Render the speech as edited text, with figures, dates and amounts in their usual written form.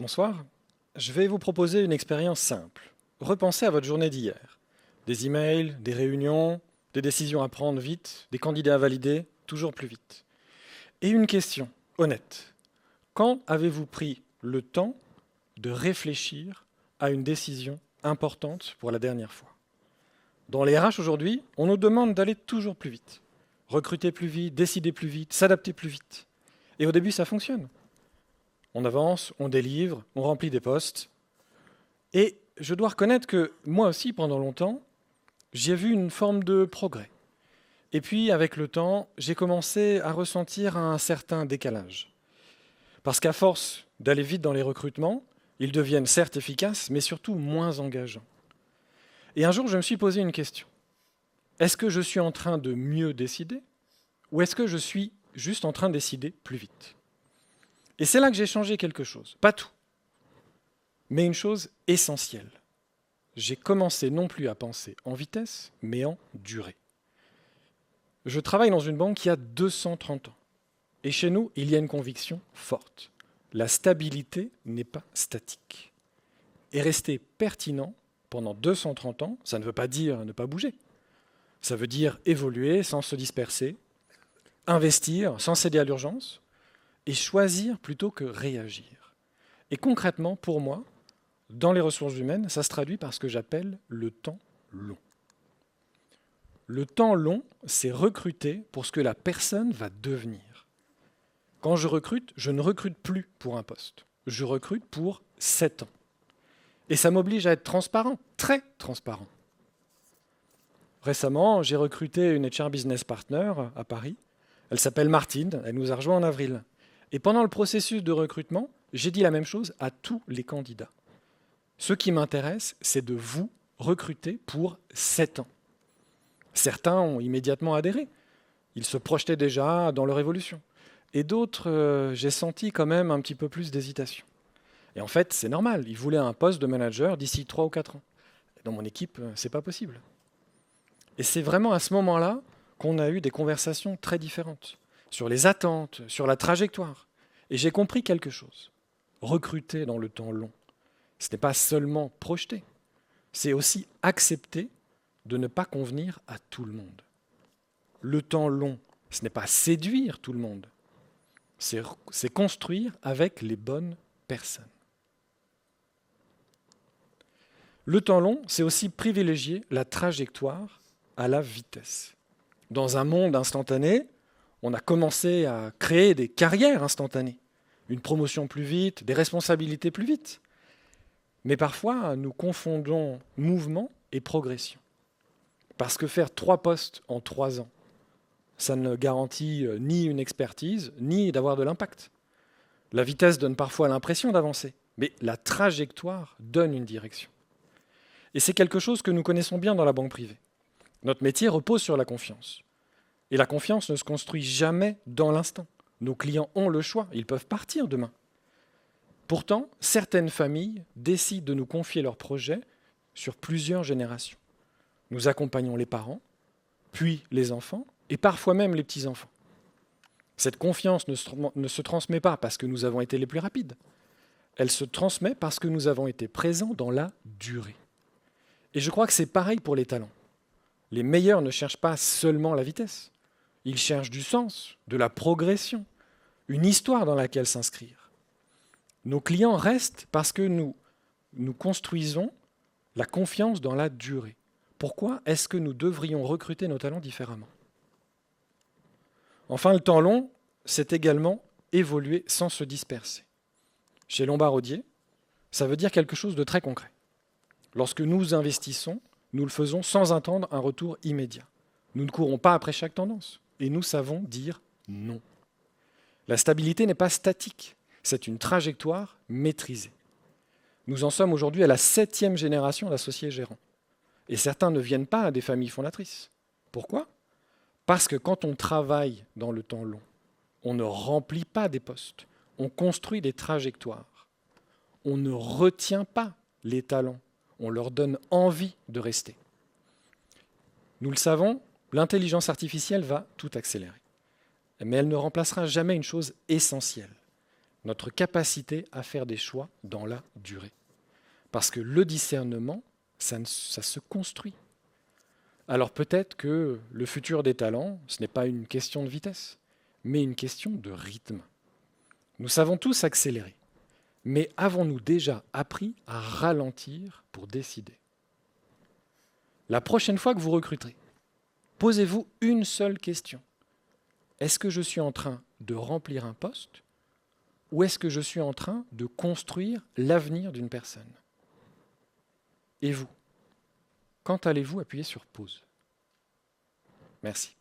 Bonsoir. Je vais vous proposer une expérience simple. Repensez à votre journée d'hier. Des emails, des réunions, des décisions à prendre vite, des candidats à valider, toujours plus vite. Et une question, honnête. Quand avez-vous pris le temps de réfléchir à une décision importante pour la dernière fois? Dans les RH aujourd'hui, on nous demande d'aller toujours plus vite. Recruter plus vite, décider plus vite, s'adapter plus vite. Et au début, ça fonctionne. On avance, on délivre, on remplit des postes. Et je dois reconnaître que moi aussi, pendant longtemps, j'ai vu une forme de progrès. Et puis, avec le temps, j'ai commencé à ressentir un certain décalage. Parce qu'à force d'aller vite dans les recrutements, ils deviennent certes efficaces, mais surtout moins engageants. Et un jour, je me suis posé une question. Est-ce que je suis en train de mieux décider ou est-ce que je suis juste en train de décider plus vite? Et c'est là que j'ai changé quelque chose. Pas tout, mais une chose essentielle. J'ai commencé non plus à penser en vitesse, mais en durée. Je travaille dans une banque qui a 230 ans. Et chez nous, il y a une conviction forte. La stabilité n'est pas statique. Et rester pertinent pendant 230 ans, ça ne veut pas dire ne pas bouger. Ça veut dire évoluer sans se disperser, investir sans céder à l'urgence, et choisir plutôt que réagir. Et concrètement, pour moi, dans les ressources humaines, ça se traduit par ce que j'appelle le temps long. Le temps long, c'est recruter pour ce que la personne va devenir. Quand je recrute, je ne recrute plus pour un poste. Je recrute pour 7 ans. Et ça m'oblige à être transparent, très transparent. Récemment, j'ai recruté une HR Business Partner à Paris. Elle s'appelle Martine, elle nous a rejoints en avril. Et pendant le processus de recrutement, j'ai dit la même chose à tous les candidats. Ce qui m'intéresse, c'est de vous recruter pour 7 ans. Certains ont immédiatement adhéré. Ils se projetaient déjà dans leur évolution. Et d'autres, j'ai senti quand même un petit peu plus d'hésitation. Et en fait, c'est normal. Ils voulaient un poste de manager d'ici 3 ou 4 ans. Dans mon équipe, c'est pas possible. Et c'est vraiment à ce moment-là qu'on a eu des conversations très différentes sur les attentes, sur la trajectoire. Et j'ai compris quelque chose. Recruter dans le temps long, ce n'est pas seulement projeter, c'est aussi accepter de ne pas convenir à tout le monde. Le temps long, ce n'est pas séduire tout le monde, c'est construire avec les bonnes personnes. Le temps long, c'est aussi privilégier la trajectoire à la vitesse. Dans un monde instantané, on a commencé à créer des carrières instantanées, une promotion plus vite, des responsabilités plus vite. Mais parfois, nous confondons mouvement et progression. Parce que faire 3 postes en 3 ans, ça ne garantit ni une expertise, ni d'avoir de l'impact. La vitesse donne parfois l'impression d'avancer, mais la trajectoire donne une direction. Et c'est quelque chose que nous connaissons bien dans la banque privée. Notre métier repose sur la confiance. Et la confiance ne se construit jamais dans l'instant. Nos clients ont le choix, ils peuvent partir demain. Pourtant, certaines familles décident de nous confier leurs projets sur plusieurs générations. Nous accompagnons les parents, puis les enfants, et parfois même les petits-enfants. Cette confiance ne se transmet pas parce que nous avons été les plus rapides. Elle se transmet parce que nous avons été présents dans la durée. Et je crois que c'est pareil pour les talents. Les meilleurs ne cherchent pas seulement la vitesse. Ils cherchent du sens, de la progression, une histoire dans laquelle s'inscrire. Nos clients restent parce que nous construisons la confiance dans la durée. Pourquoi est-ce que nous devrions recruter nos talents différemment? Enfin, le temps long, c'est également évoluer sans se disperser. Chez Lombard-Odier, ça veut dire quelque chose de très concret. Lorsque nous investissons, nous le faisons sans attendre un retour immédiat. Nous ne courons pas après chaque tendance et nous savons dire non. La stabilité n'est pas statique, c'est une trajectoire maîtrisée. Nous en sommes aujourd'hui à la 7e génération d'associés gérants. Et certains ne viennent pas à des familles fondatrices. Pourquoi? Parce que quand on travaille dans le temps long, on ne remplit pas des postes, on construit des trajectoires. On ne retient pas les talents, on leur donne envie de rester. Nous le savons, l'intelligence artificielle va tout accélérer. Mais elle ne remplacera jamais une chose essentielle, notre capacité à faire des choix dans la durée. Parce que le discernement, ça se construit. Alors peut-être que le futur des talents, ce n'est pas une question de vitesse, mais une question de rythme. Nous savons tous accélérer, mais avons-nous déjà appris à ralentir pour décider ? La prochaine fois que vous recruterez, posez-vous une seule question. Est-ce que je suis en train de remplir un poste ou est-ce que je suis en train de construire l'avenir d'une personne ? Et vous, quand allez-vous appuyer sur pause ? Merci.